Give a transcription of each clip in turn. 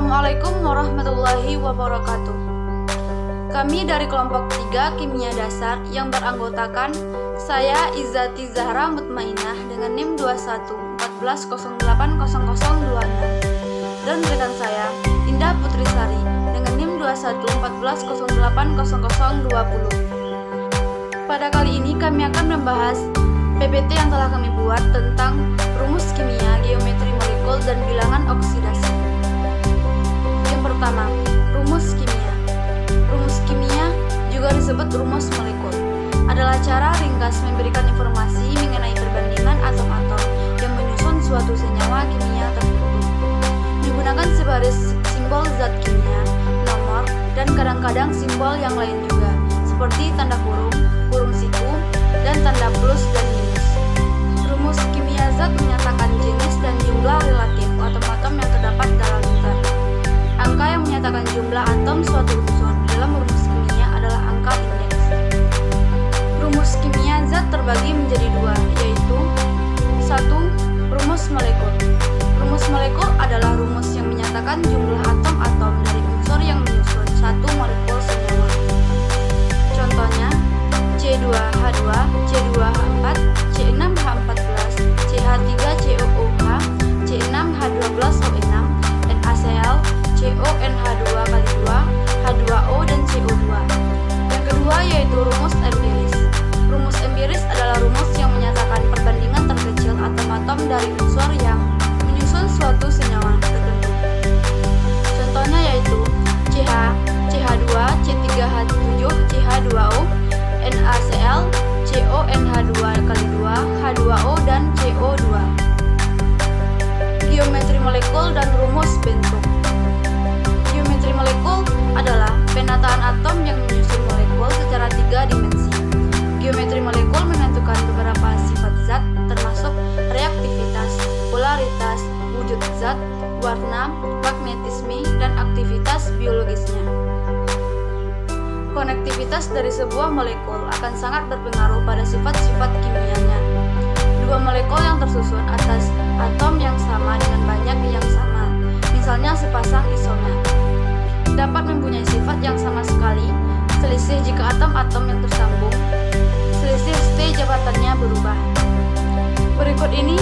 Assalamualaikum warahmatullahi wabarakatuh. Kami dari kelompok 3 Kimia Dasar yang beranggotakan saya Izzati Zahra Mutmainah dengan NIM 2114080026 dan rekan saya Indah Putri Sari dengan NIM 2114080020. Pada kali ini kami akan membahas PPT yang telah kami buat tentang rumus kimia, geometri molekul, dan bilangan oksidasi. Yang pertama, rumus kimia. Rumus kimia juga disebut rumus molekul, adalah cara ringkas memberikan informasi mengenai perbandingan atom-atom yang menyusun suatu senyawa kimia tertentu. Digunakan sebaris simbol zat kimia, nomor, dan kadang-kadang simbol yang lain juga, seperti tanda kurung, kurung siku, dan tanda plus dan minus. Rumus kimia zat menyatakan jenis dan jumlah relatif atom-atom yang terdapat dalam zat. Angka yang menyatakan jumlah atom suatu unsur dalam rumus kimia adalah angka indeks. Rumus kimia zat terbagi menjadi dua, yaitu 1. Rumus molekul. Rumus molekul adalah rumus yang menyatakan jumlah atom-atom dari unsur yang menyusun satu molekul senyawa. Contohnya, C2H2, C2H4, C6H14, CH3COOH, C6H12O6, NaCl, CONH2x2, H2O, dan CO2. Yang kedua yaitu rumus empiris. Rumus empiris adalah rumus yang menyatakan perbandingan terkecil atom-atom dari unsur yang menyusun suatu senyawa tertentu. Contohnya yaitu CH, CH2, C3H7, CH2O, NaCl, CONH2x2, H2O, dan CO2. Geometri molekul dan rumus bentuk. Geometri molekul adalah penataan atom yang menyusun molekul secara 3 dimensi. Geometri molekul menentukan beberapa sifat zat, termasuk reaktivitas, polaritas, wujud zat, warna, magnetisme, dan aktivitas biologisnya. Konektivitas dari sebuah molekul akan sangat berpengaruh pada sifat-sifat kimianya. Dua molekul yang tersusun atas atom yang sama dengan banyak yang sama, misalnya sepasang isomer, dapat mempunyai sifat yang sama sekali. Selisih jika atom-atom yang tersambung, selisih state jabatannya berubah. Berikut ini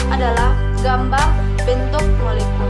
adalah gambar bentuk molekul.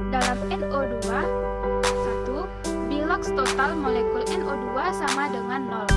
Dalam NO2, 1. Bilox total molekul NO2 sama dengan 0.